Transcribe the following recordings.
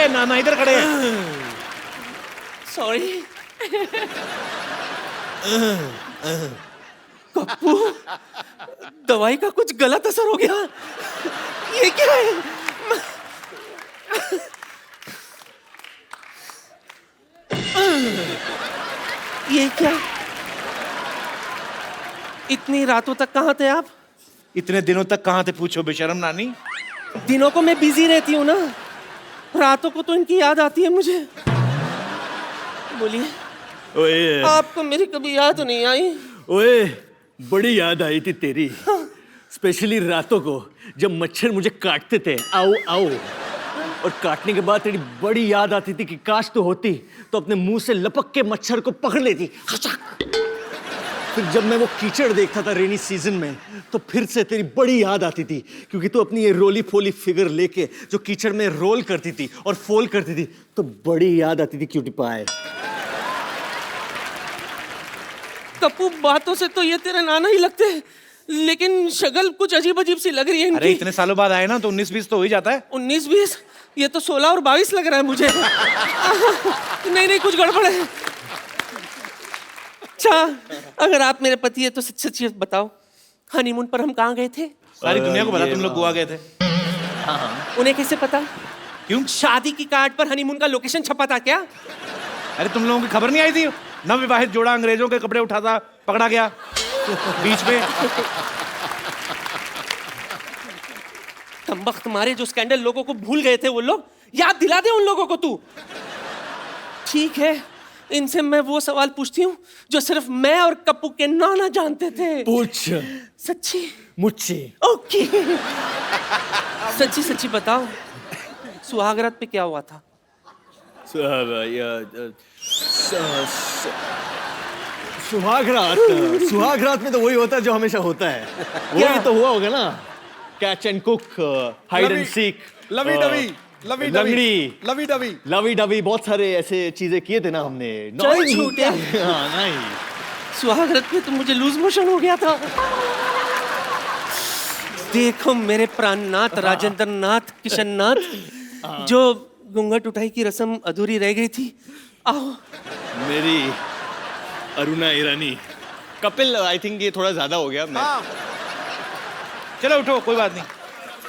है, नाना इधर खड़े हैं। सॉरी। कप्पू, दवाई का कुछ गलत असर हो गया। ये क्या है? ये क्या? इतनी रातों तक कहाँ थे आप? इतने दिनों तक कहाँ थे पूछो बेशरम नानी। दिनों को मैं बिजी रहती हूँ ना, रातों को तो इनकी याद आती है मुझे। बोलिए, ओए आपको मेरी कभी याद नहीं आई? ओए, बड़ी याद आई थी तेरी, स्पेशली रातों को जब मच्छर मुझे काटते थे, आओ आओ, और काटने के बाद तेरी बड़ी याद आती थी कि काश तो होती तो अपने मुंह से लपक के मच्छर को पकड़ लेती। फिर जब मैं वो कीचड़ देखता था रेनी सीजन में, तो फिर से तेरी बड़ी याद आती थी, क्योंकि तू अपनी ये रोली फोली फिगर लेके जो कीचड़ में रोल करती थी और फोल करती थी, तो बड़ी याद आती थी क्यूटी पाए। कप्पू, बातों से तो ये तेरे नाना ही लगते हैं, लेकिन शक्ल कुछ अजीब अजीब सी लग रही है इनकी। अरे इतने सालों बाद आए ना तो 19-20 तो हो ही जाता है। 19-20? ये तो 16 और 22 लग रहा है मुझे। नहीं नहीं, कुछ गड़बड़ है। अच्छा, अगर आप मेरे पति है तो सच सच बताओ, हनीमून पर हम कहाँ गए थे? सारी दुनिया को पता तुम लोग गोवा गए थे। उन्हें कैसे पता? क्यों? शादी की कार्ड पर हनीमून का लोकेशन छपा था क्या? अरे तुम लोगों की खबर नहीं आई थी? नवविवाहित जोड़ा अंग्रेजों के कपड़े उठाता पकड़ा गया बीच में। कमबख्त मारे, जो स्कैंडल लोगों को भूल गए थे वो लोग, याद दिला दे उन लोगों को तू। ठीक है, इनसे मैं वो सवाल पूछती हूँ जो सिर्फ मैं और कप्पू के नाना जानते थे। पूछ। सच्ची? मुझसे। ओके। सच्ची सच्ची बताओ, सुहागरात पे क्या हुआ था? सुहागरात में तो वही होता है जो हमेशा होता है। वही तो हुआ होगा ना, catch and cook, hide and seek, लवी डवी, लवी लंगड़ी, लवी डवी, लवी डवी, बहुत सारे ऐसे चीजें किए थे ना हमने। चल छूटे। हाँ, नहीं। सुहागरात पे तो मुझे लूज मोशन हो गया था। देखो मेरे प्राणनाथ, राजेंद्र नाथ, किशन नाथ, जो घूंघट उठाई की रस्म अधूरी रह गई थी, आओ। मेरी अरुणा ईरानी। कपिल, आई थिंक ये थोड़ा ज्यादा हो गया। चलो उठो, कोई बात नहीं।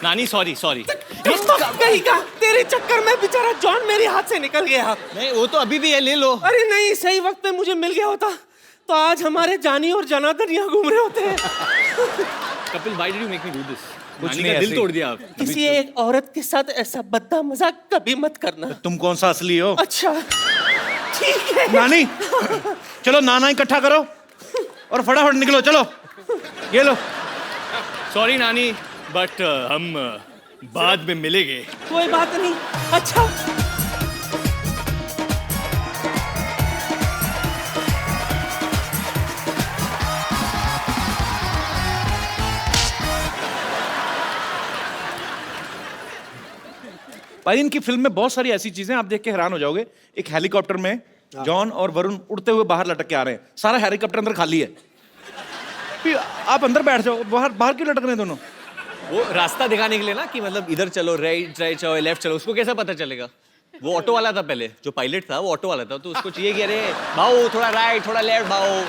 नानी सॉरी सॉरी। कहीं का तेरे चक्कर में बेचारा जॉन मेरे हाथ से निकल गया। नहीं, वो तो अभी भी है, ले लो। अरे नहीं, सही वक्त पे मुझे मिल गया होता तो आज हमारे जानी और जनार्दन यहाँ घूम रहे होते हैं। Kapil, why did you make me do this? कुछ नानी नहीं, का दिल ऐसे तोड़ दिया आप। किसी एक औरत के साथ ऐसा बद्दा मजाक कभी मत करना। तुम कौन सा असली हो? अच्छा ठीक है। नानी, चलो नाना इकट्ठा करो और फटाफट निकलो, चलो। ये लो। सॉरी नानी, बट हम बाद में मिलेंगे। कोई बात नहीं। अच्छा, भाई इनकी फिल्म में बहुत सारी ऐसी चीजें आप देख के हैरान हो जाओगे। एक हेलीकॉप्टर में जॉन और वरुण उड़ते हुए बाहर लटक के आ रहे हैं, सारा हेलीकॉप्टर अंदर खाली है। फिर आप अंदर बैठ जाओ, बाहर बाहर क्यों लटक रहे हैं दोनों? वो रास्ता दिखाने के लिए ना, कि मतलब इधर चलो, राइट राइट चलो, लेफ्ट चलो। उसको कैसा पता चलेगा? वो ऑटो वाला था पहले, जो पायलट था वो ऑटो वाला था, तो उसको चाहिए कि अरे भाऊ थोड़ा राइट थोड़ा लेफ्ट भाऊ,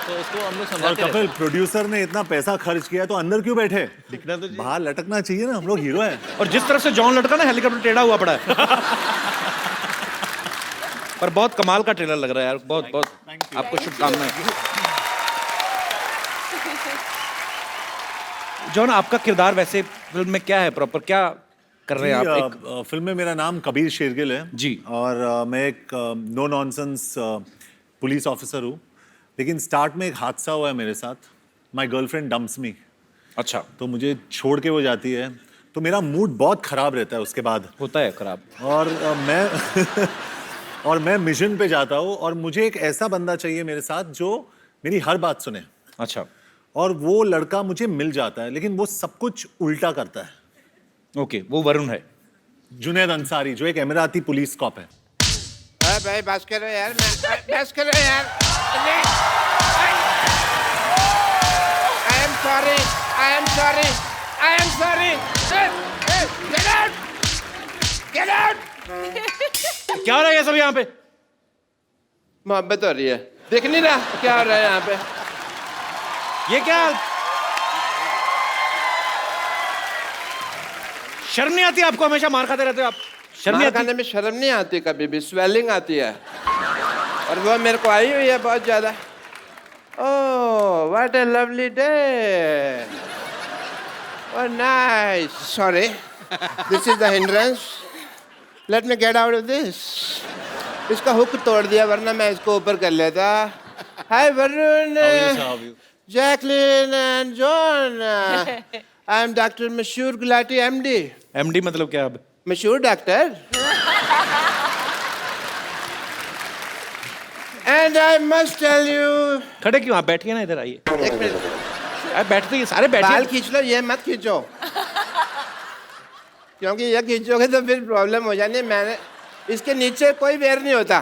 तो उसको हम लोग और समझाते रहते कपिल, प्रोड्यूसर ने इतना पैसा खर्च किया तो अंदर क्यों बैठे? दिखना तो चाहिए। बाहर लटकना चाहिए ना, हम लोग हीरो हैं। और जिस तरफ से जॉन लटका ना, हेलीकॉप्टर टेढ़ा हुआ पड़ा है। पर बहुत कमाल का ट्रेलर लग रहा है यार, बहुत बहुत आपको शुभकामनाएं। जॉन, आपका किरदार वैसे फिल्म में क्या है, प्रॉपर क्या कर रहे हैं आप? फिल्म में मेरा नाम कबीर शेरगिल है जी। और मैं एक नो नॉनसेंस पुलिस ऑफिसर हूँ, लेकिन स्टार्ट में एक हादसा हुआ है मेरे साथ। माय गर्लफ्रेंड डम्प्स मी। अच्छा। तो मुझे छोड़ के वो जाती है, तो मेरा मूड बहुत खराब रहता है उसके बाद। होता है खराब। और मैं और मैं मिशन पे जाता हूँ, और मुझे एक ऐसा बंदा चाहिए मेरे साथ जो मेरी हर बात सुने। अच्छा। और वो लड़का मुझे मिल जाता है, लेकिन वो सब कुछ उल्टा करता है। ओके, वो वरुण है। जुनैद अंसारी, जो एक एमिराती पुलिस कॉप है। भाई बस करो यार, बस करो यार। I am sorry, I am sorry, I am sorry. Get out! Get out! क्या हो रहा है ये सब यहाँ पे? मोहब्बत हो रही है, देख नहीं रहा क्या हो रहा है यहाँ पे? ये क्या? शर्म नहीं आती आपको? हमेशा मार खाते रहते हो आप, शर्म नहीं मार आती? खाने में शर्म नहीं आती, कभी भी स्वेलिंग आती है, और वो मेरे को आई हुई है बहुत ज्यादा। Oh what a lovely day, oh nice, sorry this is the hindrance, let me get out of this. इसका हुक तोड़ दिया, वरना मैं इसको ऊपर कर लेता। Hi Varun, Jacqueline and John, I am doctor मशहूर गुलाटी एमडी। एमडी मतलब क्या? अब मशहूर doctor. And I must tell you. खड़े क्यों? आप बैठिए ना, इधर आइए। एक मिनट, आप बैठते ही सारे बाल बैठिए। खींच लो, ये मत खींचो, क्योंकि ये खींचोगे तो फिर प्रॉब्लम हो जानी है। मैंने इसके नीचे कोई वेयर नहीं होता।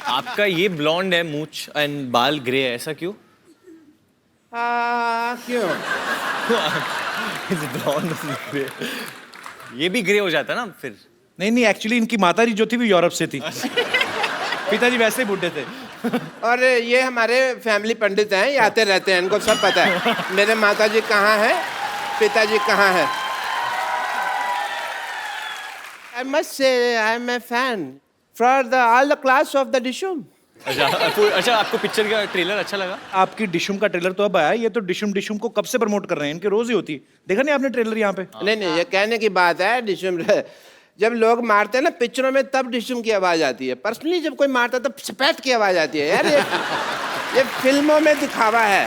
आपका ये ब्लॉन्ड है मूछ एंड बाल ग्रे है, ऐसा क्यों? क्यों? ब्लॉन्ड ग्रे, ये भी ग्रे हो जाता ना फिर। नहीं नहीं, एक्चुअली इनकी माता जी जो थी वो यूरोप से थी। पिताजी वैसे ही बूढ़े थे। और ये हमारे फैमिली पंडित हैं, ये आते रहते हैं, इनको सब पता है मेरे माताजी कहाँ हैं, पिताजी कहाँ हैं। I must say I am a fan for all the class of the Dishum. अच्छा, आपको पिक्चर का ट्रेलर अच्छा लगा? आपकी डिशुम का ट्रेलर तो अब आया, ये तो डिशुम डिशुम को कब से प्रमोट कर रहे हैं, इनके रोज ही होती है। देखा नहीं आपने ट्रेलर यहाँ पे? नहीं नहीं, ये कहने की बात है, डिशुम जब लोग मारते हैं ना पिक्चरों में, तब डिशुम की आवाज आती है। पर्सनली जब कोई मारता है तब स्पैट की आवाज आती है। यार ये फिल्मों में दिखावा है।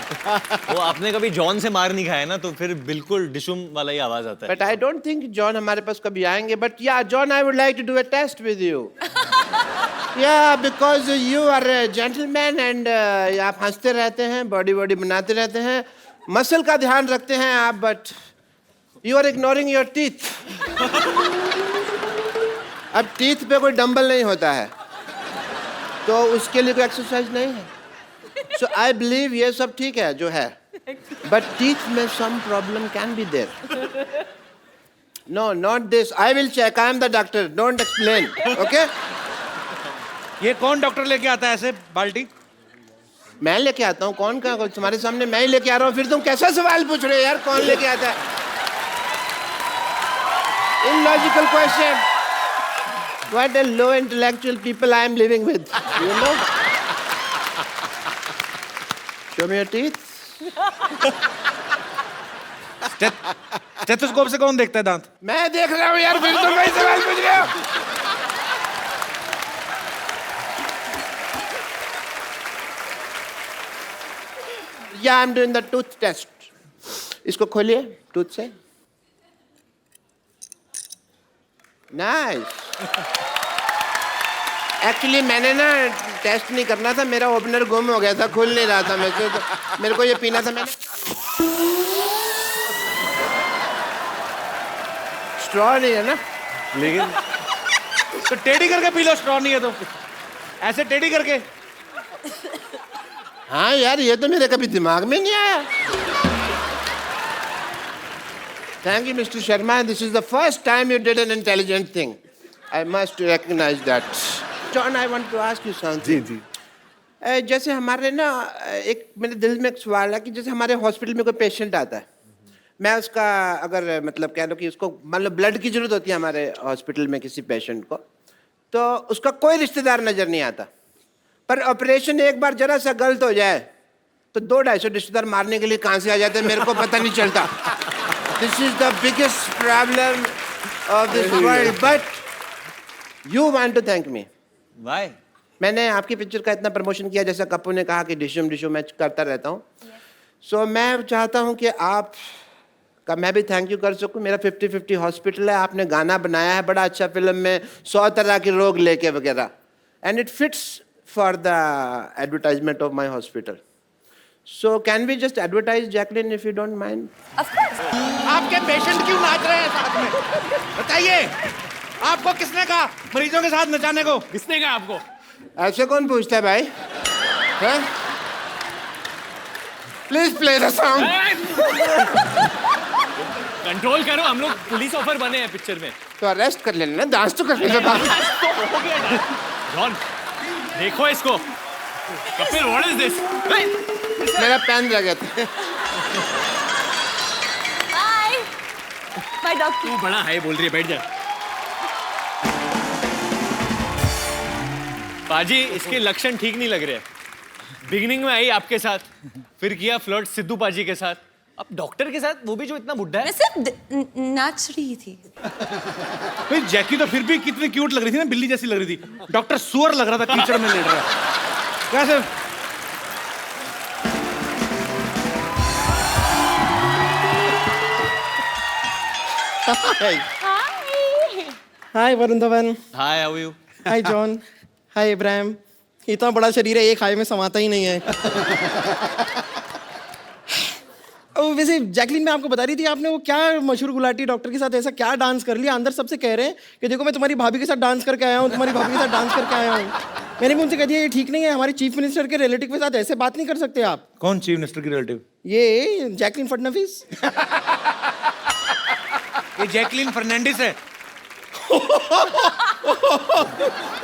वो आपने कभी जॉन से मार नहीं खाया ना, तो फिर बिल्कुल डिशुम वाला ही आवाज आता है। But I don't think John हमारे पास कभी आएंगे। But yeah John, I would like to do a test with you. Yeah because you are a gentleman and आप हंसते रहते हैं, बॉडी बॉडी बनाते रहते हैं, मसल का ध्यान रखते हैं आप, but you are ignoring your teeth. अब टीथ पे कोई डंबल नहीं होता है, तो उसके लिए कोई एक्सरसाइज नहीं है। सो आई बिलीव ये सब ठीक है जो है, बट टीथ में some problem can be there. No not this, I will check, I am the doctor, don't explain, okay? ये कौन डॉक्टर लेके आता है ऐसे बाल्टी? मैं लेके आता हूँ। कौन का? तुम्हारे सामने मैं ही लेके आ रहा हूँ, फिर तुम कैसा सवाल पूछ रहे हो यार, कौन लेके आता है? Illogical question. What a low intellectual people I am living with, you know? Show me your teeth. Stethoscope से कौन देखता है दांत? मैं देख रहा हूँ यार, फिर तुम वही सवाल पूछ रहे हो। Yeah, I'm doing the tooth test. इसको खोलिए टूथ से। नाइस। एक्चुअली मैंने ना टेस्ट नहीं करना था, मेरा ओपनर गुम हो गया था, खुल नहीं रहा था मेरे से, तो मेरे को ये पीना था। मैंने स्ट्रॉ नहीं है ना, लेकिन तो टेढ़ी करके पी लो, स्ट्रॉ नहीं है तो ऐसे टेढ़ी करके। हाँ यार, ये तो मेरे कभी दिमाग में नहीं आया। Thank you, Mr. Sharma. This is the first time you did an intelligent thing. I must recognize that. John, I want to ask you something. जी जी। जैसे हमारे ना एक मेरे दिल में एक सवाल है कि जैसे हमारे हॉस्पिटल में कोई पेशेंट आता है, मैं उसका अगर मतलब कह लो कि उसको मान लो ब्लड की जरूरत होती है हमारे हॉस्पिटल में किसी पेशेंट को, तो उसका कोई रिश्तेदार नजर नहीं आता, पर ऑपरेशन एक बार जरा सा गलत हो जाए तो 200-250 रिश्तेदार मारने के लिए कहाँ से आ जाते हैं, मेरे को पता नहीं चलता। This is the biggest problem of this world. But you want to thank me. Why? मैंने आपकी पिक्चर का इतना प्रमोशन किया, जैसा कप्पू ने कहा कि डिशुम डिशुम मैं करता रहता हूँ। सो मैं चाहता हूँ कि आप का मैं भी थैंक यू कर सकूँ। मेरा 50-50 हॉस्पिटल है, आपने गाना बनाया है बड़ा अच्छा फिल्म में, 100 तरह के रोग लेके वगैरह, and it fits for the advertisement of my hospital. So can we just advertise Jacqueline if you don't mind? Of course. आपके पेशेंट क्यों नाच रहे हैं साथ में? बताइए, आपको किसने कहा मरीजों के साथ नचाने को? किसने कहा आपको? ऐसे कौन पूछता है भाई? हैं? Please play the song. Control करो, हम लोग पुलिस ऑफिसर बने हैं पिक्चर में। तो अरेस्ट कर लेना ना, डांस तो कर लेना। जॉन देखो इसको। Kapil what is this? मेरा पेन रह गया था। Bye bye doctor. तू बड़ा हाई बोल रही है, बैठ जा। पाजी इसके लक्षण ठीक नहीं लग रहे। बिगिनिंग में आई आपके साथ, फिर किया फ्लर्ट सिद्धू पाजी के साथ, अब डॉक्टर के साथ, वो भी जो इतना बुड्ढा है। मैं सिर्फ नाच रही थी। भाई जैकी तो फिर भी कितनी क्यूट लग रही थी ना, बिल्ली जैसी लग रही थी। डॉक्टर सुअर लग रहा था, कीचड़ में लेट रहा। कैसे? Hi Varun Dhawan. Hi how you? Hi John. Hi Ibrahim. इतना बड़ा शरीर है, एक हाय में समाता ही नहीं है। वैसे जैकलीन, मैं आपको बता रही थी, आपने वो क्या मशहूर गुलाटी डॉक्टर के साथ ऐसा क्या डांस कर लिया? अंदर सबसे कह रहे हैं कि देखो मैं तुम्हारी भाभी के साथ डांस करके आया हूँ, तुम्हारी भाभी के साथ डांस करके आया हूँ। मैंने भी उनसे कह दिया ये ठीक नहीं है, हमारे चीफ मिनिस्टर के रिलेटिव के साथ ऐसे बात नहीं कर सकते आप। कौन चीफ मिनिस्टर की रिलेटिव? ये जैकलीन फडणवीस। ये जैकलीन फर्नांडिस है।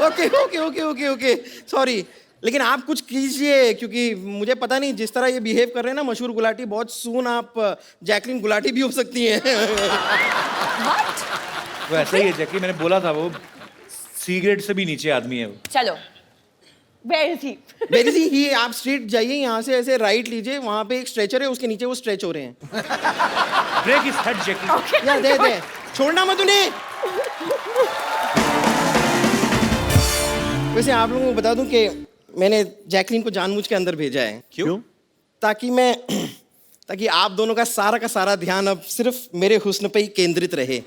Okay okay okay okay okay sorry, लेकिन आप कुछ कीजिए, क्योंकि मुझे पता नहीं जिस तरह ये बिहेव कर रहे हैं ना मशहूर गुलाटी, बहुत सून आप जैकलीन गुलाटी भी हो सकती हैं। वो ऐसा ही है जैकी, मैंने बोला था, वो सिगरेट से भी नीचे आदमी है वो। चलो वेयर इज ही? मेरी सी ही, आप स्ट्रीट जाइए, यहाँ से ऐसे राइट लीजिए, वहाँ पे एक स्ट्रेचर है, उसके नीचे वो स्ट्रेच हो रहे हैं। ब्रेक इज हेड जैकी। या दे छोड़ना मत उन्हें। वैसे आप लोगों को बता दूं कि मैंने जैकलीन को जानबूझ के अंदर भेजा है। क्यों? ताकि आप दोनों का सारा ध्यान अब सिर्फ मेरे हुस्न पे ही केंद्रित रहे।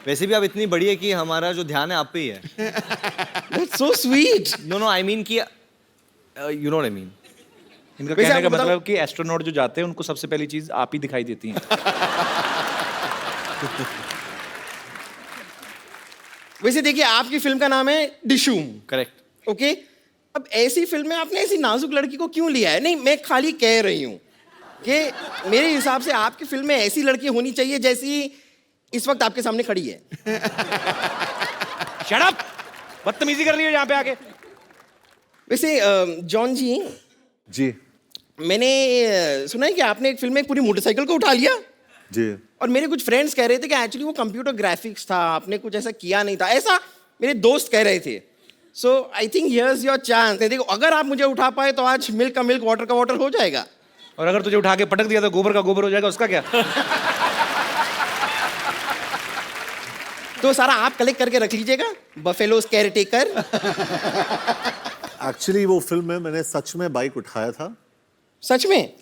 वैसे भी आप इतनी बड़ी है कि हमारा जो ध्यान है आप पे ही है। That's so sweet. No I mean कि you know what I mean. इनका वैसे कहने का आपको बताऊं- मतलब कि एस्ट्रोनॉट जो जाते हैं उनको सबसे पहली चीज आप ही दिखाई देती हैं। वैसे देखिए, आपकी फिल्म का नाम है डिशूम। करेक्ट। ओके, अब ऐसी फिल्म में आपने ऐसी नाजुक लड़की को क्यों लिया है? नहीं, मैं खाली कह रही हूँ कि मेरे हिसाब से आपकी फिल्म में ऐसी लड़की होनी चाहिए जैसी इस वक्त आपके सामने खड़ी है। Shut up! बदतमीजी कर रही हो यहाँ पे आके। वैसे जॉन जी, जी मैंने सुना है कि आपने एक फिल्म में एक पूरी मोटरसाइकिल को उठा लिया, जी और मेरे कुछ फ्रेंड्स कह रहे थे कि एक्चुअली वो कंप्यूटर ग्राफिक्स था, आपने कुछ ऐसा किया नहीं था, ऐसा मेरे दोस्त कह रहे थे। So I think here's your chance. देखो, अगर आप मुझे उठा पाए तो आज मिल्क का मिल्क, वाटर का वाटर हो जाएगा। और अगर तुझे उठा के पटक दिया तो गोबर का गोबर हो जाएगा, उसका क्या? तो सारा आप कलेक्ट करके रख लीजिएगा, बफेलोस केयर टेकर। एक्चुअली वो फिल्म में मैंने सच में बाइक उठाया था। सच में?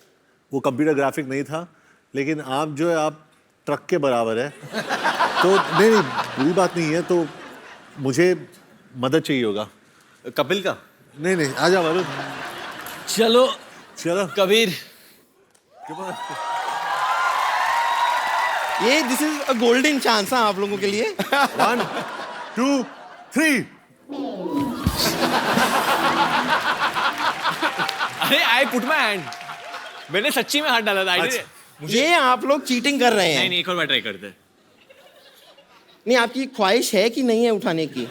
वो कंप्यूटर ग्राफिक नहीं था, लेकिन आप जो है आप ट्रक के बराबर है। तो नहीं बुरी बात नहीं है, तो मुझे मदद चाहिए होगा। कपिल का? नहीं आ जा वरुण। चलो चलो कबीर। ये this is a golden chance आप लोगों के लिए। 1 2 3। अरे आई पुट माय हैंड। मैंने सच्ची में हाथ डाला था। ये आप लोग चीटिंग कर रहे हैं। नहीं एक और बार ट्राई करते हैं। नहीं, आपकी ख्वाहिश है कि नहीं है उठाने की?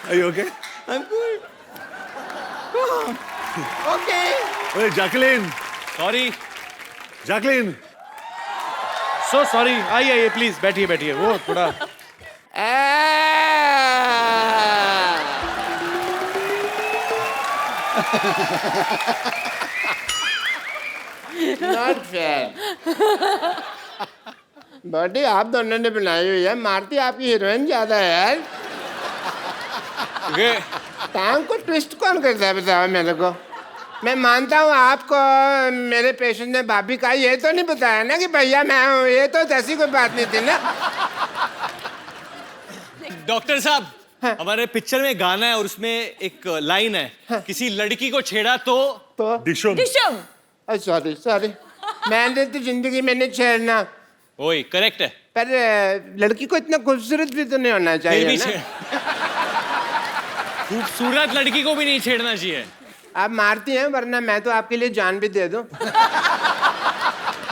Are you okay? I'm good. Okay. Hey, Jacqueline. Sorry, Jacqueline. So sorry. आइए प्लीज, बैठिए बैठिए। वो थोड़ा नॉट फेयर। बॉडी आप दोनों ने बनाई हुई है, मारती आपकी हीरोइन ज्यादा है यार। टांग को ट्विस्ट कौन करता है बताओ मेरे को? मैं मानता हूँ आपको मेरे पेशेंट ने भाभी का ये तो नहीं बताया ना कि भैया मैं हूँ, ये तो ऐसी कोई बात नहीं थी ना। डॉक्टर साहब, हमारे पिक्चर में गाना है और उसमें एक लाइन है, किसी लड़की को छेड़ा तो डिशुम। डिशम। सॉरी सॉरी, मैंने तो जिंदगी में नहीं छेड़ना, वही करेक्ट है। पर लड़की को इतना खूबसूरत भी तो नहीं होना फिर चाहिए भी ना। खूबसूरत लड़की को भी नहीं छेड़ना चाहिए। आप मारती हैं, वरना मैं तो आपके लिए जान भी दे दूं।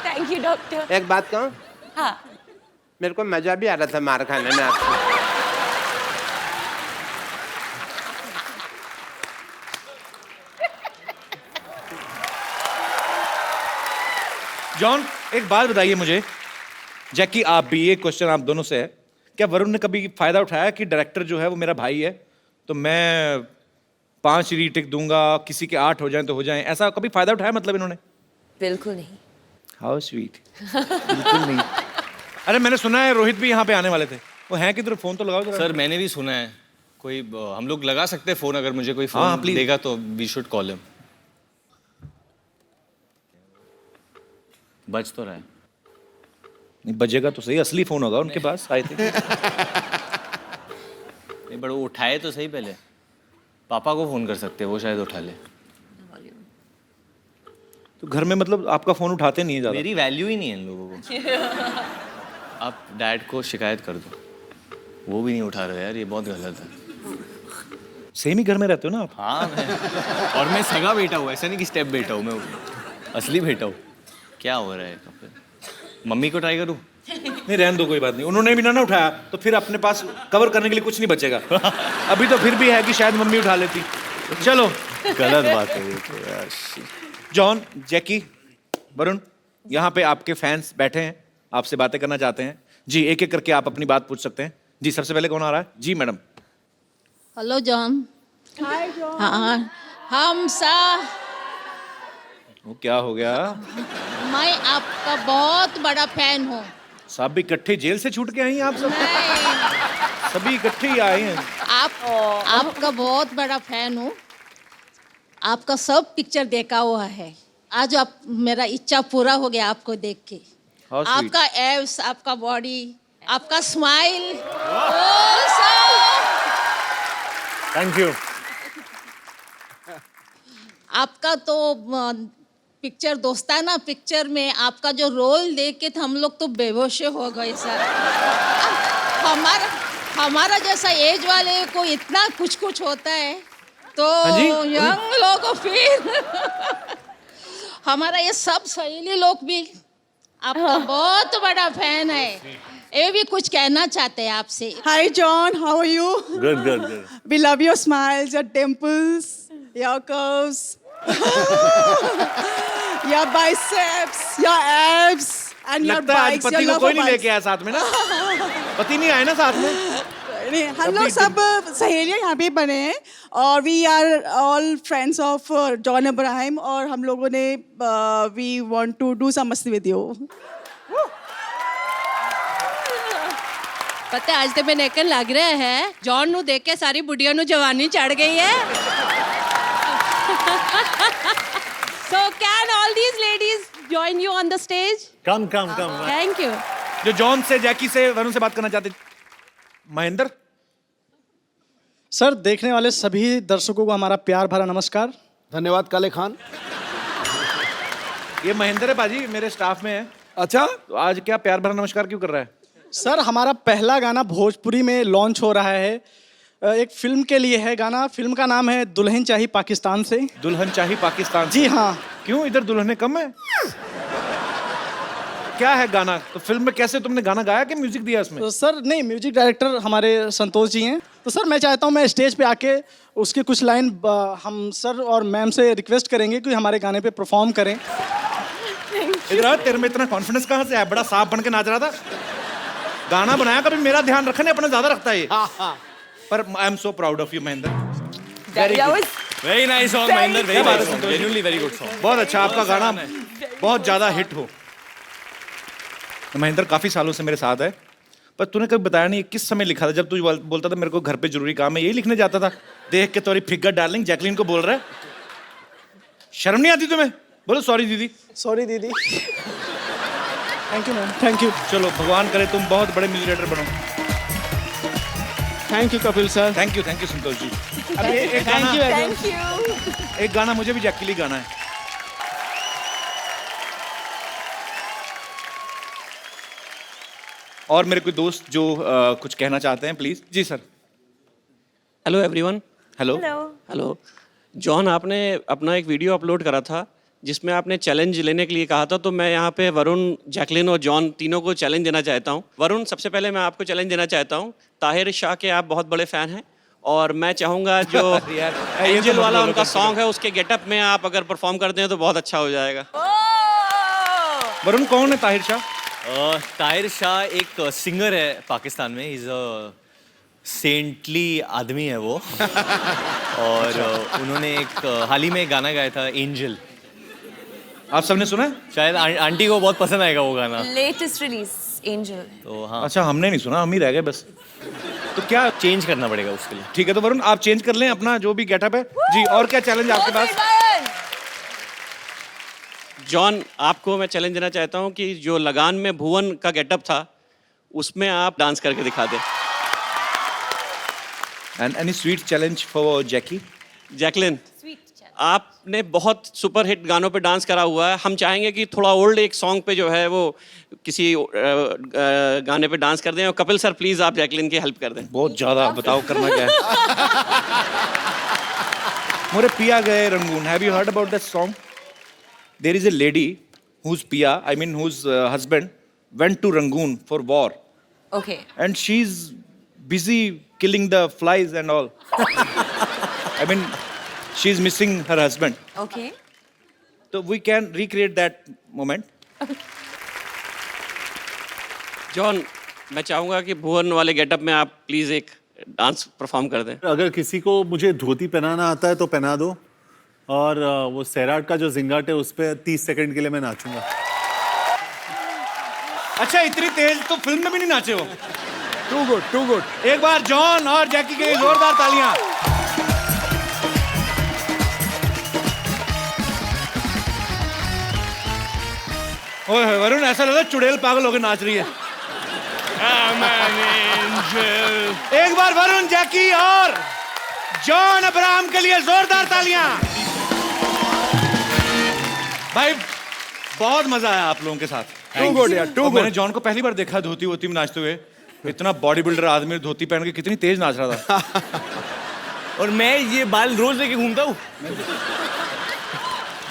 Thank you doctor. एक बात कहूँ, हाँ। मेरे को मजा भी आ रहा था मार खाने में आपसे। जॉन, एक बात बताइए मुझे, जैकी आप भी, ये क्वेश्चन आप दोनों से है, क्या वरुण ने कभी फायदा उठाया कि डायरेक्टर जो है वो मेरा भाई है, तो मैं 5 रीटेक दूंगा, किसी के 8 हो जाएं तो हो जाएं, ऐसा कभी फायदा उठाया मतलब इन्होंने? बिल्कुल नहीं। How sweet. बिल्कुल नहीं। अरे मैंने सुना है रोहित भी यहाँ पे आने वाले थे, वो हैं किधर? फोन तो लगाओ जरा। सर मैंने भी सुना है, कोई हम लोग लगा सकते हैं फोन, अगर मुझे कोई हाँ, फोन please। देगा तो वी शुड कॉल हिम। बज तो रहा है। नहीं बजेगा तो सही, असली फोन होगा उनके पास, आई थिंक। नहीं बट वो उठाए तो सही पहले। पापा को फोन कर सकते हैं, वो शायद उठा ले। तो घर में मतलब आपका फोन उठाते नहीं है ज्यादा? मेरी वैल्यू ही नहीं है इन लोगों को। आप डैड को शिकायत कर दो, वो भी नहीं उठा रहे यार, ये बहुत गलत है। सेम ही घर में रहते हो ना आप? हाँ और मैं सगा बेटा हूँ, ऐसा नहीं कि स्टेप बेटा हूँ, मैं असली बेटा हूँ। क्या हो रहा है? मम्मी को ट्राई करूँ? नहीं रहने दो, कोई बात नहीं। उन्होंने भी ना उठाया तो फिर अपने पास कवर करने के लिए कुछ नहीं बचेगा। अभी तो फिर भी है कि शायद मम्मी उठा लेती। चलो, गलत बात है ये तो यार। जॉन, जैकी, वरुण, यहाँ पे आपके फैंस बैठे हैं, आपसे बातें करना चाहते हैं। जी, एक एक करके आप अपनी बात पूछ सकते हैं। जी, सबसे पहले कौन आ रहा है? जी madam. Hello John. Hi John. हाँ, हम सा वो क्या हो गया? मैं आपका बहुत बड़ा फैन हूँ। सब भी इकट्ठे जेल से छूट के आई हैं आप सब? मैं सभी इकट्ठे ही आए हैं। आपका बहुत बड़ा फैन हूँ। आपका सब पिक्चर देखा हुआ है। आज आप मेरा इच्छा पूरा हो गया आपको देख के। How sweet. आपका एब्स, आपका बॉडी, आपका स्माइल, थैंक यू। आपका तो पिक्चर दोस्ताना पिक्चर में आपका जो रोल देख के हम लोग तो बेहोश हो गए सर। हमारा जैसा एज वाले को इतना कुछ कुछ होता है तो हाँ जी? यंग लोगों फिर हमारा ये सब सहेली लोग भी आपका बहुत बड़ा फैन है, ये भी कुछ कहना चाहते हैं आपसे। Hi John, how are you? Good good good. We love your smiles, your dimples, your curves, your biceps, your abs, and your लगता है आज bikes, your पति को love कोई for नहीं bikes. लेके आया साथ में ना? पति नहीं आए ना साथ में? नहीं, हम लोग सब सहेलियां यहाँ पे बने हैं और we are all friends of John Abraham और हम लोगों ने we want to do some मस्ती विद यू। पता आज तो मैंने एकन लग रहा है जॉन नु देख के सारी बुढ़िया नु जवानी चढ़ गई है। So can all these ladies join you on the stage? Come come come. Thank you. जो जॉन से, जैकी से, वरुण से बात करना चाहते। महेंद्र। सर, देखने वाले सभी दर्शकों को हमारा प्यार भरा नमस्कार। धन्यवाद काले खान। ये महेंद्र है बाजी, मेरे स्टाफ में है। अच्छा, तो आज क्या प्यार भरा नमस्कार क्यों कर रहा है? सर, हमारा पहला गाना भोजपुरी में लॉन्च हो रहा है, एक फिल्म के लिए है गाना। फिल्म का नाम है दुल्हन चाहिए पाकिस्तान से। दुल्हन चाहिए पाकिस्तान से? जी हाँ। क्यों, इधर दुल्हने कम है? क्या है गाना? तो फिल्म में कैसे तुमने गाना गाया कि म्यूजिक दिया इसमें? तो सर नहीं, म्यूजिक डायरेक्टर हमारे संतोष जी हैं। तो सर मैं चाहता हूँ मैं स्टेज पे आके उसकी कुछ लाइन हम सर और मैम से रिक्वेस्ट करेंगे कि हमारे गाने पे परफॉर्म करें। इधर तेरे में इतना कॉन्फिडेंस कहाँ से है? बड़ा सांप बन के नाच रहा था। गाना बनाया, कभी मेरा ध्यान रखने अपना ज्यादा रखता है ये। पर I am so proud of you Mahendra. Very nice song Mahendra, very nice song, genuinely very good song. बहुत अच्छा, आपका गाना बहुत ज्यादा हिट हो। महेंद्र काफी सालों से मेरे साथ है, पर तूने कभी बताया नहीं किस समय लिखा था? जब तू बोलता था मेरे को घर पे जरूरी काम है, यही लिखने जाता था? देख के तुम्हारी फिगर डार्लिंग जैकलीन को बोल रहा है। शर्म नहीं आती तुम्हें? बोलो सॉरी दीदी। सॉरी दीदी। Thank you ma'am, thank you. चलो भगवान करे तुम बहुत बड़े म्यूजिक डायरेक्टर बनो। Thank you Kapil sir. Thank you Santosh ji. अब एक थैंक यू गाना, थैंक यू। एक गाना मुझे भी जैक के लिए गाना है। और मेरे कोई दोस्त जो कुछ कहना चाहते हैं, प्लीज। जी sir. Hello everyone. Hello. Hello John, आपने अपना एक वीडियो अपलोड करा था जिसमें आपने चैलेंज लेने के लिए कहा था, तो मैं यहाँ पे वरुण, जैकलिन और जॉन तीनों को चैलेंज देना चाहता हूँ। वरुण, सबसे पहले मैं आपको चैलेंज देना चाहता हूँ। ताहिर शाह के आप बहुत बड़े फ़ैन हैं और मैं चाहूँगा जो एंजल वाला उनका सॉन्ग है उसके गेटअप में आप अगर परफॉर्म करते हैं तो बहुत अच्छा हो जाएगा। वरुण, कौन है ताहिर शाह? ताहिर शाह एक सिंगर है पाकिस्तान में। इज सेंटली आदमी है वो। और उन्होंने एक हाल ही में गाना गाया था, एंजल। आप सबने सुना है? शायद आंटी को बहुत पसंद आएगा वो गाना। Latest release angel. तो हाँ, अच्छा, हमने नहीं सुना, हम ही रह गए बस। तो क्या चेंज करना पड़ेगा उसके लिए। ठीक है, तो वरुण आप चेंज कर लें अपना जो भी गेटअप है। जी, और क्या चैलेंज आपके पास? जॉन, आपको मैं चैलेंज देना चाहता हूँ कि जो लगान में भुवन का गेटअप था उसमें आप डांस करके दिखा दें। And any sweet challenge for Jackie? Jacqueline, आपने बहुत सुपर हिट गानों पे डांस करा हुआ है, हम चाहेंगे कि थोड़ा ओल्ड एक सॉन्ग पे जो है वो किसी गाने पे डांस कर दें। और कपिल सर प्लीज आप जैकलिन की हेल्प कर दें। बहुत ज्यादा, बताओ करना क्या है? मोरे पिया गए Rangoon, have you heard about that song? There is a lady whose पिया, I mean whose husband went to Rangoon for war. Okay. And she's busy killing the flies and all. I mean, she's missing her husband. Okay. So we can recreate that moment. John, मैं चाहूंगा कि भुवन वाले getup में आप please एक dance perform कर दें। अगर किसी को मुझे धोती पहनाना आता है तो पहना दो, और वो सैराट का जो जिंगाट है उस पर 30 सेकंड के लिए मैं नाचूंगा। अच्छा, इतनी तेज तो फिल्म में भी नहीं नाचे वो। Too good, too good. एक बार जॉन और जैकी के लिए जोरदार तालियां। ओए वरुण, ऐसा लगा चुड़ैल पागल होकर नाच रही है। एक बार वरुण, जैकी और जॉन अब्राहम के लिए जोरदार तालियां। भाई बहुत मजा आया आप लोगों के साथ। टू गुड यार, टू मैंने गुड। जॉन को पहली बार देखा धोती वोती में नाचते हुए। इतना बॉडी बिल्डर आदमी धोती पहन के कितनी तेज नाच रहा था। और मैं ये बाल रोज लेके घूमता हूँ।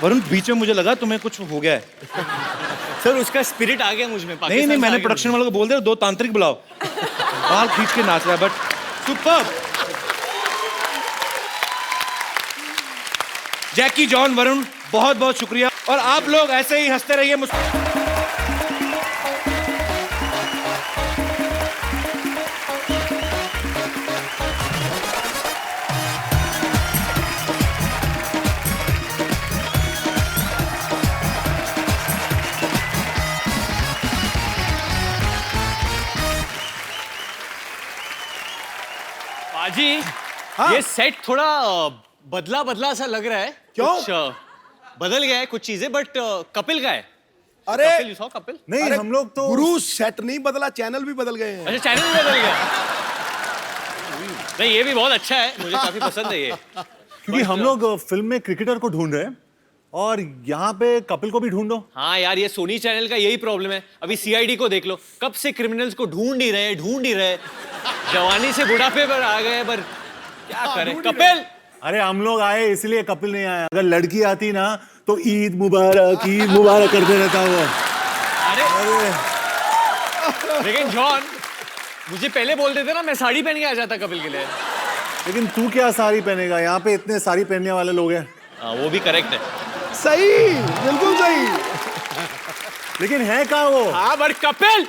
वरुण, बीच में मुझे लगा तुम्हें कुछ हो गया है। सर उसका स्पिरिट आ गया मुझ में। नहीं नहीं, मैंने प्रोडक्शन वालों को बोल दिया 2 तांत्रिक बुलाओ। बाल खींच के नाच रहा है, but superb. Jackie, John, Varun, बहुत बहुत शुक्रिया। और आप लोग ऐसे ही हंसते रहिए। पाजी, ये सेट थोड़ा बदला बदला सा लग रहा है। क्यों? कुछ बदल गया है कुछ चीजें, बट कपिल का है। अरे कपिल, you saw कपिल? नहीं, हम लोग तो गुरु, सेट नहीं बदला, चैनल भी बदल गए हैं। अच्छा, चैनल भी बदल गया। नहीं, ये भी बहुत अच्छा है, मुझे काफी पसंद है ये। क्योंकि हम लोग फिल्म में क्रिकेटर को ढूंढ रहे हैं और यहाँ पे कपिल को भी ढूंढो। हाँ यार, ये सोनी चैनल का यही प्रॉब्लम है। अभी सीआईडी को देख लो, कब से क्रिमिनल्स को ढूंढ ही रहे। जवानी से बुढ़ापे पर आ गए, पर क्या करें। कपिल, अरे हम लोग आए इसलिए कपिल नहीं आया। अगर लड़की आती ना तो ईद मुबारक करते रहता वो। अरे लेकिन जॉन, मुझे पहले बोल देते ना, मैं साड़ी पहन के आ जाता कपिल के लिए। लेकिन तू क्या साड़ी पहनेगा? यहाँ पे इतने साड़ी पहनने वाले लोग हैं। हाँ, वो भी करेक्ट है। सही, बिल्कुल सही। लेकिन है कहाँ वो? हाँ, बट कपिल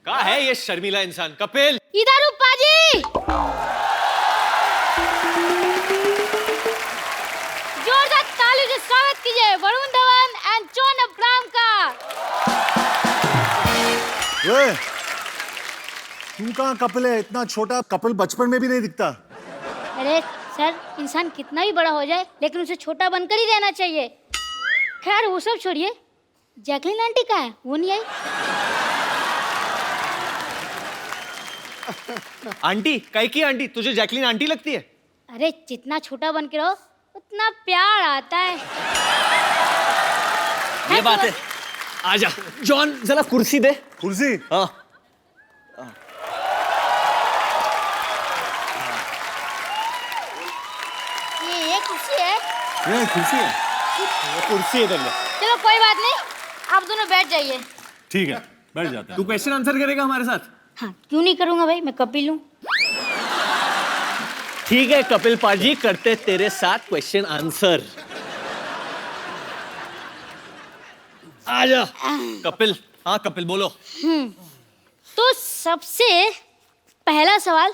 कहाँ है ये शर्मिला इंसान? कपिल, इधर पाजी, जोरदार ताली से स्वागत कीजिए Varun Dhawan and John Abraham का। तू कहाँ कपिल है? इतना छोटा कपिल बचपन में भी नहीं दिखता। अरे सर इंसान कितना भी बड़ा हो जाए लेकिन उसे छोटा बनकर ही रहना चाहिए। खैर वो सब छोड़िए, जैकलीन आंटी कहाँ है? वो नहीं आई। आंटी काहे की आंटी? तुझे जैकलीन आंटी लगती है? अरे जितना छोटा बन के रहो उतना प्यार आता है। ये बात है। आजा जॉन, जरा कुर्सी दे। कुर्सी? हाँ। ये कुर्सी है। ये कुर्सी है? कुर्सी है तेरे। चलो कोई बात नहीं, आप दोनों बैठ जाइए। ठीक है, बैठ जाते हैं। तू क्वेश्चन आंसर करेगा हमारे साथ? हाँ क्यों नहीं करूँगा भाई, मैं कपिल हूँ। ठीक है कपिल पाजी, करते तेरे साथ क्वेश्चन आंसर। आजा कपिल। हाँ कपिल बोलो। तो सबसे पहला सवाल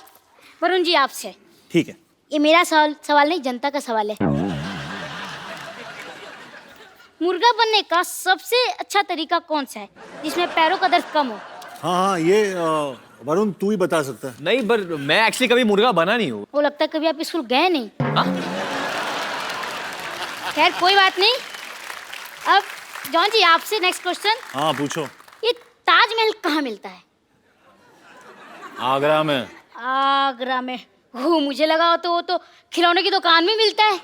वरुण जी आपसे। ठीक है। ये मेरा सवाल नहीं, जनता का सवाल है। मुर्गा बनने का सबसे अच्छा तरीका कौन सा है जिसमें पैरों का दर्द कम हो? हाँ, ये वरुण तू ही बता सकता है। नहीं पर मैं एक्चुअली कभी मुर्गा बना नहीं हूँ। वो लगता है कभी आप स्कूल गए नहीं। खैर कोई बात नहीं। अब जॉन जी आपसे नेक्स्ट क्वेश्चन। हाँ पूछो। ये ताजमहल कहाँ मिलता है? आगरा में। आगरा में? वो मुझे लगा तो वो तो खिलौने की दुकान में मिलता है।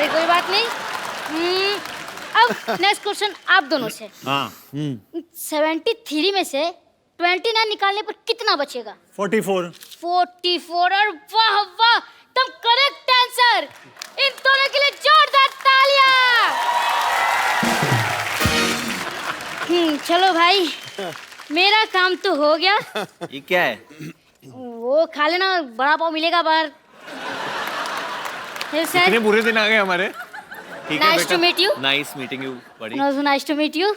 कोई बात नहीं। अब नेक्स्ट क्वेश्चन आप दोनों से। हाँ 73 में से 29 निकालने पर कितना बचेगा? 44। 44। और वाह वाह, तुम करेक्ट आंसर। इन दोनों के लिए जोरदार तालियां। चलो भाई, मेरा काम तो हो गया। ये क्या है? वो खा लेना, बड़ा पाव मिलेगा बाहर। इतने बुरे दिन आ गए हमारे। ठीक है nice to meet you. Nice meeting you बड़ी। Nice to meet you.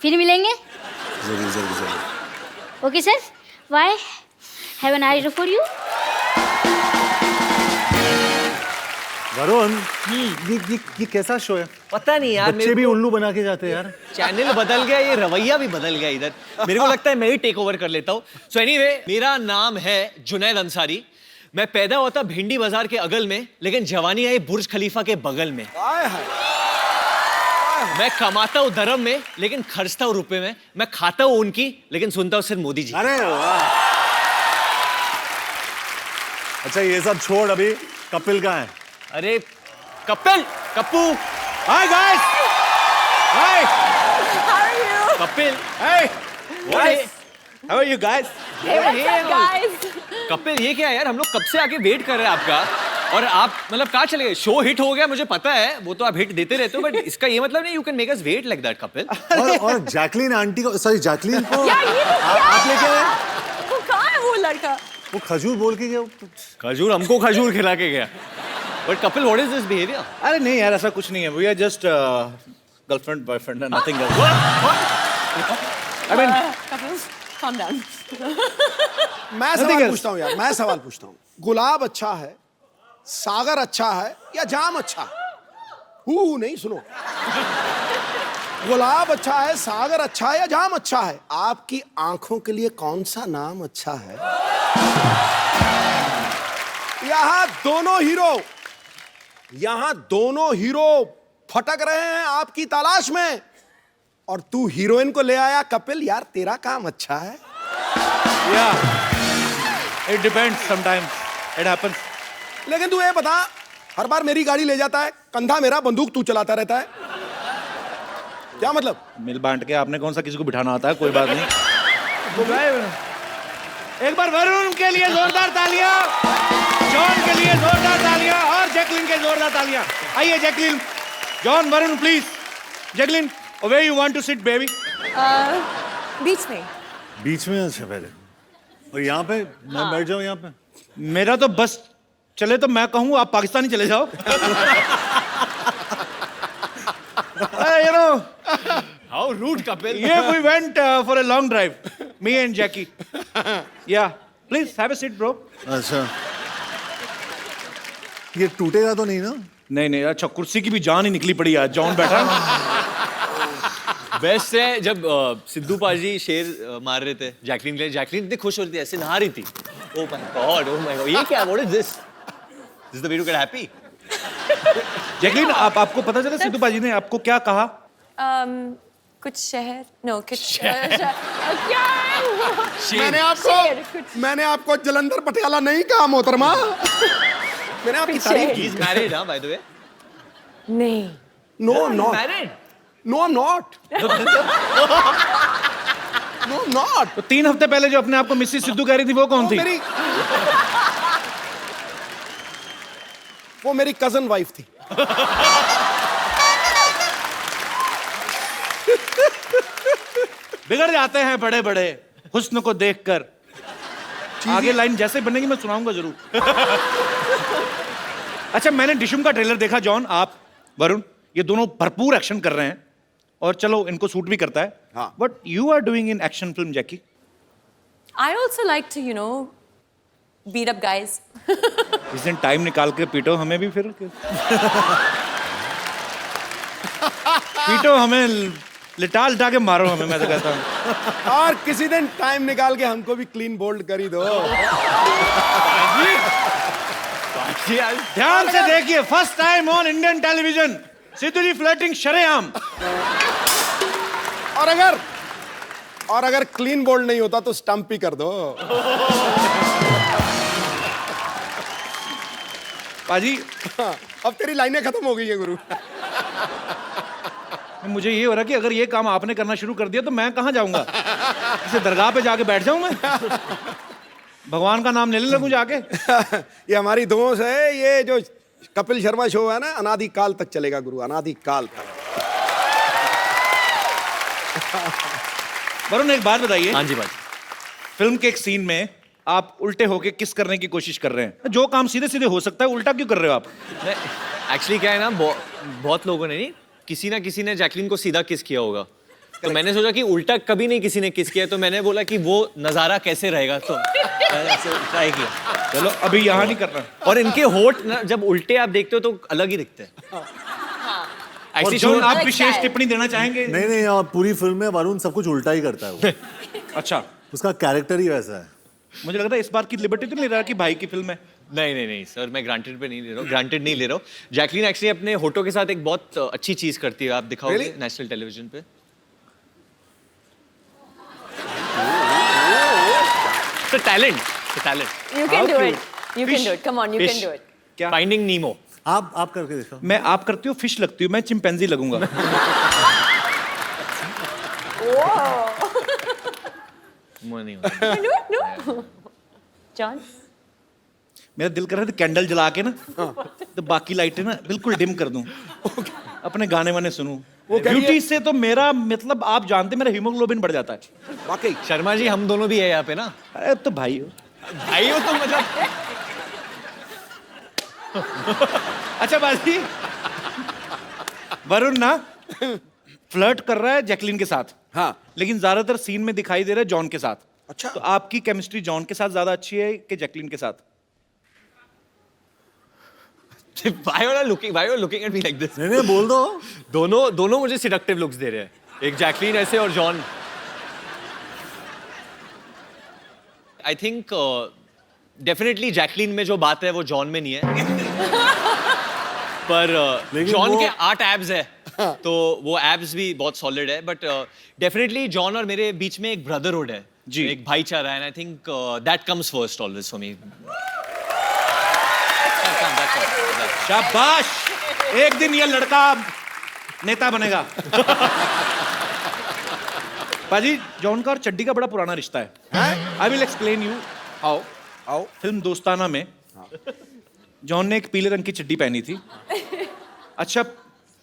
फिर मिलेंगे। जरूर जरूर जरूर। Okay sir, bye. Have a nice day for you. Varun, ये कैसा शो है? पता नहीं यार, बच्चे भी उल्लू बना के जाते हैं यार। चैनल बदल गया, ये रवैया भी बदल गया इधर। मेरे को लगता है मैं ही टेक ओवर कर लेता हूँ। सो एनीवे, मेरा नाम है जुनैद अंसारी। मैं पैदा होता भिंडी बाजार के अगल में, लेकिन जवानी आई बुर्ज खलीफा के बगल में। मैं कमाता हूँ धर्म में, लेकिन खर्चता हूँ रुपए में। मैं खाता हूँ उनकी, लेकिन सुनता हूँ सिर्फ मोदी जी। अरे वाह। अच्छा ये सब छोड़, अभी कपिल कहाँ है? अरे Kapil, Kappu. Hi guys. Hi. Kapil, Hey. Guys. How are you guys? Kapil ये क्या है यार? हम लोग कब से आके वेट कर रहे हैं आपका, और आप मतलब कहाँ चले गए? शो हिट हो गया मुझे पता है, वो तो आप हिट देते रहते हो, बट इसका ये मतलब नहीं you can make us wait like that Kapil. और जैकलीन आंटी को, सॉरी जैकलीन को यार ये तो क्या आप लेके आए? वो कहाँ है वो लड़का? वो खजूर बोल के गया। खजूर हमको खजूर खिला के गया। But Kapil what is this behaviour? अरे नहीं यार, ऐसा कुछ नहीं है। We are just girlfriend boyfriend, nothing else. I mean calm down. मैं सवाल पूछता हूँ यार, मैं सवाल पूछता हूँ। गुलाब अच्छा है, सागर अच्छा है, या जाम अच्छा है? हु नहीं, सुनो। गुलाब अच्छा है, सागर अच्छा है, या जाम अच्छा है? आपकी आंखों के लिए कौन सा नाम अच्छा है? यहाँ दोनों हीरो फटक रहे हैं आपकी तलाश में, और तू हीरोइन को ले आया। कपिल यार, तेरा काम अच्छा है। Yeah. It depends sometimes. It happens. लेकिन तू ये बता, हर बार मेरी गाड़ी ले जाता है, कंधा मेरा, बंदूक तू चलाता रहता है, क्या मतलब? मिल बांट के आपने कौन सा किसी को बिठाना आता है, कोई बात नहीं। एक बार वरुण के लिए जोरदार तालियां, जॉन के लिए जोरदार तालियां, और जैकलीन के जोरदार तालियां। आइए Jacqueline, John, Varun please. Jacqueline, where you want to sit baby? बीच में। बीच में? अच्छा पहले। और यहाँ पे मैं बैठ जाऊँ यहाँ पे? मेरा तो बस चले तो मैं कहूँ आप पाकिस्तानी चले जाओ। You know, how rude Kapil. yeah, we went for a long drive, me and Jackie. Yeah, please have a seat, bro. अच्छा, ये टूटेगा तो नहीं ना? नहीं नहीं, अच्छा कुर्सी की भी जान ही निकली पड़ी आज। जॉन बैठा। बेस्ट है जब सिद्धू पाजी शेर मार रहे थे जैकलीन के लिए, जैकलीन इतनी खुश हो रही थी, ऐसे नहा रही थी। ओह माय गॉड, ये क्या? What is this? This is the way to get happy. Jacqueline, आपको पता चला सिद्धू पाजी ने आपको क्या कहा? कुछ शहर नो कुछ मैंने आपको जलंधर पटियाला नहीं कहा मोहतरमा। मैंने आपकी तारीफ की। He's married, huh, by the way. नहीं No, I'm not. Married. No, I'm not. No, I'm not. तो 3 हफ्ते पहले जो अपने आप को मिसेस सिद्धू कह रही थी वो कौन थी? वो मेरी कजन वाइफ थी। बिगड़ जाते हैं बड़े बड़े हुस्न को देखकर। आगे लाइन जैसे बनेगी मैं सुनाऊंगा जरूर। अच्छा, मैंने डिशुम का ट्रेलर देखा। जॉन, आप, वरुण, ये दोनों भरपूर एक्शन कर रहे हैं और चलो इनको सूट भी करता है। हाँ। But you are doing in action film Jackie. I also like to beat up guys. इस दिन टाइम निकाल के पीटो हमें भी फिर। पीटो हमें, लिटा लिटा के मारो हमें, मैं तो कहता हूँ। और किसी दिन टाइम निकाल के हमको भी क्लीन बोल्ड कर ही दो। ध्यान से देखिए, first time on Indian television, Sidhu ji flirting शरेआम। और अगर क्लीन बोल्ड नहीं होता तो स्टंप ही कर दो। पाजी, अब तेरी लाइनें खत्म हो गई है गुरु। मुझे ये हो रहा कि अगर ये काम आपने करना शुरू कर दिया तो मैं कहाँ जाऊंगा? इसे दरगाह पे जाके बैठ जाऊं मैं? भगवान का नाम लेने लगूं जाके? ये हमारी दोस्त है। ये जो कपिल शर्मा शो है ना, अनादि काल तक चलेगा गुरु, अनादि काल तक। वरुण, एक बात बताइए। हाँ जी भाई। फिल्म के एक सीन में आप उल्टे होके किस करने की कोशिश कर रहे हैं? जो काम सीधे सीधे हो सकता है उल्टा क्यों कर रहे हो आप? एक्चुअली क्या है ना, बहुत लोगों ने नहीं, किसी ना किसी ने जैकलीन को सीधा किस किया होगा, तो मैंने सोचा कि उल्टा कभी नहीं किसी ने किस किया, तो मैंने बोला कि वो नजारा कैसे रहेगा, तो ट्राई किया। चलो अभी यहाँ नहीं करना। और इनके होठ ना जब उल्टे आप देखते हो तो अलग ही दिखते हैं। और जो आप विशेष टिप्पणी देना चाहेंगे? नहीं, और पूरी फिल्म में वरुण सब कुछ उल्टा ही करता है वो। अच्छा, उसका कैरेक्टर ही वैसा है। मुझे लगता है इस बार की लिबर्टी तो नहीं ले रहा कि भाई की फिल्म है। नहीं सर, मैं ग्रांटेड नहीं ले रहा हूँ। जैकलीन एक्चुअली अपने होठों के साथ एक बहुत अच्छी चीज करती है, आप दिखाओगे नेशनल टेलीविजन पे। Talent. You can do it. You can do it. Come on, you can do it. क्या? फाइंडिंग नीमो। आप करके देखो। मैं आप करती हूँ, फिश लगती हूँ, मैं चिंपैंजी लगूंगा। No. John? मेरा दिल कर रहा है कैंडल जला के ना तो बाकी लाइटें ना बिल्कुल डिम कर दूं, अपने गाने वाने सुनूं। ब्यूटी से तो मेरा मतलब आप जानते, मेरा हीमोग्लोबिन बढ़ जाता है। वाकई शर्मा जी, हम दोनों भी है यहाँ पे ना। अरे तो भाई हो तो मतलब। अच्छा बाजी, वरुण ना फ्लर्ट कर रहा है जैकलीन के साथ। हाँ। लेकिन ज्यादातर सीन में दिखाई दे रहा है जॉन के साथ। अच्छा। तो आपकी केमिस्ट्री जॉन के साथ ज्यादा अच्छी है कि जैकलीन के साथ? Why are you looking at me like this? नहीं, बोल दो। दोनों मुझे सिडक्टिव लुक्स दे रहे हैं, एक जैकलीन ऐसे और John. I think definitely Jacqueline में जो बात है वो जॉन में नहीं है। पर जॉन के 8 एब्स है, तो वो एब्स भी बहुत सॉलिड है। बट डेफिनेटली जॉन और मेरे बीच में एक ब्रदरहुड है जी, एक भाईचारा है। I think that comes first always for me. शाबाश, एक दिन ये लड़का नेता बनेगा। पाजी, जॉन का और चड्डी का बड़ा पुराना रिश्ता है। I will explain you. आओ। फिल्म दोस्ताना में जॉन ने एक पीले रंग की चड्डी पहनी थी। अच्छा,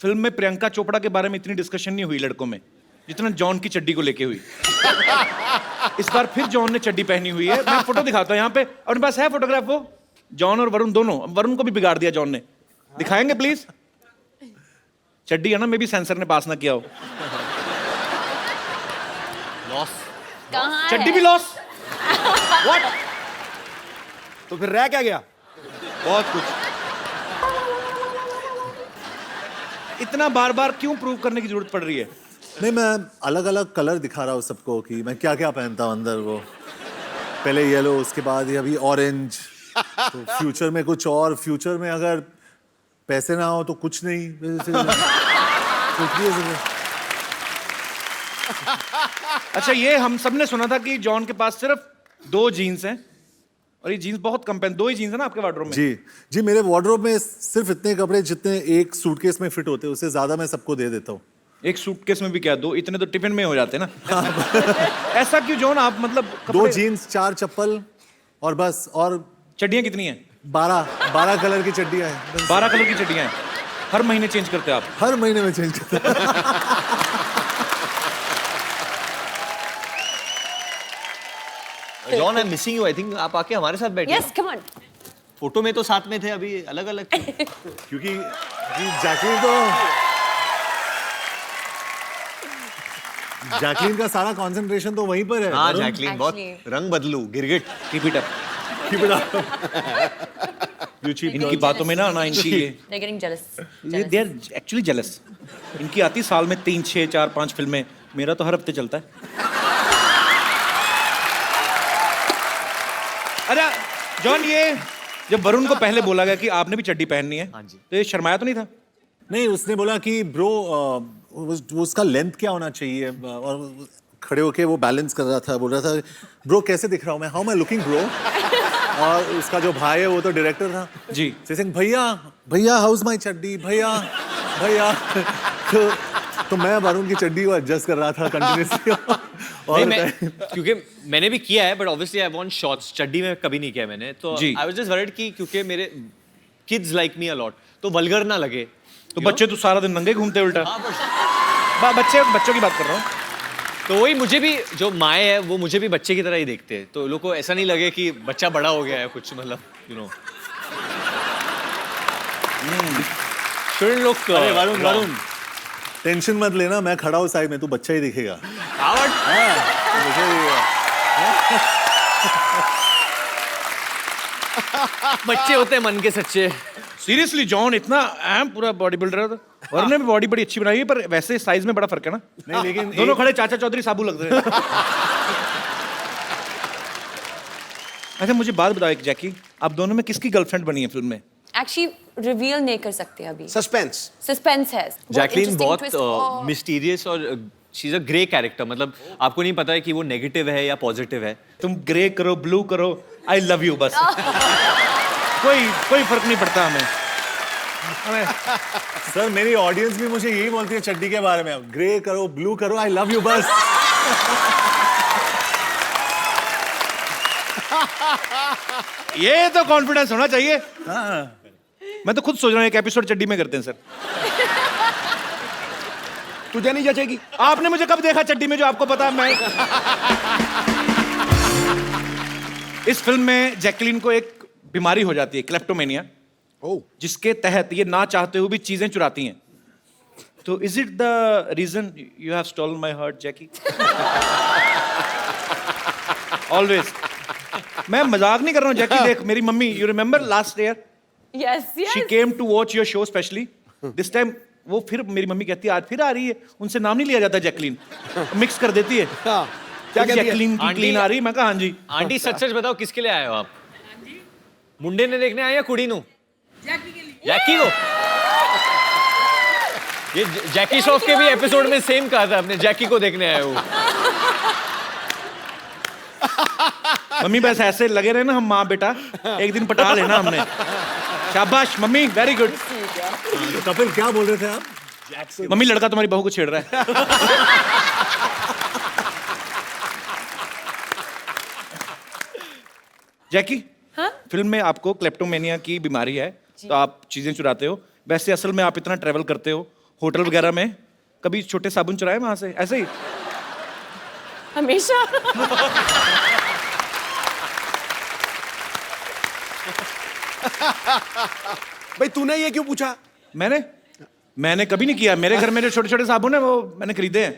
फिल्म में प्रियंका चोपड़ा के बारे में इतनी डिस्कशन नहीं हुई लड़कों में जितना जॉन की चड्डी को लेके हुई। इस बार फिर जॉन ने चड्डी पहनी हुई है। मैं फोटो दिखाता हूँ यहाँ पे, और मेरे पास है फोटोग्राफ। वो जॉन और वरुण दोनों, वरुण को भी बिगाड़ दिया जॉन ने। दिखाएंगे प्लीज? चड्डी है ना, मे भी सेंसर ने पास ना किया हो। लॉस। चड्डी भी लॉस। व्हाट? तो फिर रह क्या गया? बहुत कुछ। इतना बार बार क्यों प्रूव करने की जरूरत पड़ रही है? नहीं, मैं अलग अलग कलर दिखा रहा हूँ सबको कि मैं क्या क्या पहनता हूँ अंदर। वो पहले येलो, उसके बाद ये अभी ऑरेंज, तो फ्यूचर में कुछ और, फ्यूचर में अगर पैसे ना हो तो कुछ नहीं, कुछ भी हो सकता है। अच्छा, ये हम सब ने सुना था कि जॉन के पास सिर्फ 2 जीन्स हैं और ये जीन्स बहुत कम पहन, 2 ही जीन्स है ना आपके वार्डरोब में? जी, मेरे वार्डरोब में सिर्फ इतने कपड़े जितने एक सूटकेस में फिट होते हैं, उससे ज्यादा मैं सबको दे देता हूँ। एक सूटकेस में भी क्या, 2 इतने तो टिफिन में हो जाते हैं ना। ऐसा क्यों जॉन, आप मतलब 2 जीन्स, 4 चप्पल और बस। और चड्डियाँ कितनी हैं? 12 कलर की चड्डियाँ हैं। 12 कलर की चड्डियाँ हैं, हर महीने चेंज करते हैं आप? हर महीने में चेंज करते हैं। John, I am missing you. I think आप आके हमारे साथ बैठे। Yes, come on. फोटो में तो साथ में थे, अभी अलग अलग थे। क्योंकि जैकलीन का सारा कंसंट्रेशन तो वहीं पर है। हाँ, जैकलीन बहुत रंग बदलू, गिरगिट। Keep it up. इनकी बातों में ना इनकी They're getting jealous. They are actually jealous. इनकी आती साल में 3, 6, 4, 5 फिल्में, मेरा तो हर हफ्ते चलता है। अरे जॉन, ये जब वरुण को पहले बोला गया कि आपने भी चड्डी पहननी है, तो ये शर्माया तो नहीं था? नहीं, उसने बोला कि ब्रो उसका लेंथ क्या होना चाहिए, और खड़े होके वो बैलेंस कर रहा था, बोल रहा था ब्रो कैसे दिख रहा हूँ मैं, how am I looking bro. और उसका जो भाई है वो तो डायरेक्टर था जी, सिंह, भैया हाउ इज माय चड्डी, भैया। तो मैं वरुण की चड्डी को एडजस्ट कर रहा था कंटिन्यूअसली। और क्योंकि मैंने भी किया है, but obviously I want shorts. चड्डी में कभी नहीं किया मैंने, तो आई वाज जस्ट वरीड कि क्योंकि मेरे kids like me a lot, तो वल्गर ना लगे। तो बच्चे तो सारा दिन नंगे घूमते उल्टा। बच्चों की बात कर रहा हूँ। तो वही, मुझे भी जो माए है वो मुझे भी बच्चे की तरह ही देखते हैं, तो लोग को ऐसा नहीं लगे कि बच्चा बड़ा हो गया है कुछ, मतलब यू नो। अरे वरुण टेंशन मत लेना, मैं खड़ा हूँ साइड में, तू बच्चा ही दिखेगा। बच्चे होते हैं मन के सच्चे। सीरियसली जॉन इतना अहम पूरा बॉडी बिल्डर है, वरुण ने भी बॉडी बड़ी अच्छी बनाई है, पर वैसे साइज में बड़ा फर्क है ना। नहीं, लेकिन दोनों खड़े चाचा चौधरी साबू लगते हैं। अच्छा, मुझे बात बताओ एक, जैकी, आप दोनों में किसकी गर्लफ्रेंड बनी है फिल्म में? Actually, रिवील नहीं कर सकते अभी। सस्पेंस है। जैकलीन बहुत मिस्टीरियस और she is a grey character, मतलब आपको नहीं पता है कि वो नेगेटिव है या पॉजिटिव है। तुम ग्रे करो, ब्लू करो, आई लव यू बस। कोई फर्क नहीं पड़ता हमें। सर, मेरी ऑडियंस भी मुझे यही बोलती है चड्डी के बारे में, ग्रे करो, ब्लू करो, आई लव यू बस। ये तो कॉन्फिडेंस होना चाहिए। मैं तो खुद सोच रहा हूँ एक एपिसोड चड्डी में करते हैं सर। तुझे नहीं जचेगी। आपने मुझे कब देखा चड्डी में जो आपको पता? मैं इस फिल्म में जैकलीन को एक बीमारी हो जाती है, क्लेप्टोमेनिया, जिसके तहत ये ना चाहते हुए भी चीजें चुराती हैं। तो is it the reason you have stolen my heart Jackie? Always. मैं मजाक नहीं कर रहा हूँ जैकी, देख मेरी mummy, you remember last year Yes. She came to watch your show specially. This time वो फिर मेरी मम्मी कहती है आज फिर आ रही है, उनसे नाम नहीं लिया जाता जैकलीन, मिक्स कर देती है। क्या जैकलीन की क्लीन आ रही? मैं कहा हाँ जी। आंटी सच बताओ किसके लिए आए हो आप? मुंडे ने देखने आए या कुड़ी नु? जैकी को। ये जैकी श्रॉफ के भी एपिसोड में सेम कहा था आपने, जैकी को देखने आए हो। मम्मी बस ऐसे लगे रहे ना हम माँ बेटा, एक दिन पटा लेना हमने। शाबाश मम्मी, वेरी गुड। कपिल क्या बोल रहे थे आप? मम्मी लड़का तुम्हारी बहू को छेड़ रहा है। जैकी, हाँ? फिल्म में आपको क्लेप्टोमेनिया की बीमारी है, तो आप चीजें चुराते हो। वैसे असल में आप इतना ट्रेवल करते हो होटल वगैरह में, कभी छोटे साबुन चुराए वहां से ऐसे ही? हमेशा। भाई तूने ये क्यों पूछा? मैंने कभी नहीं किया। मेरे घर में जो छोटे छोटे साबुन है वो मैंने खरीदे हैं।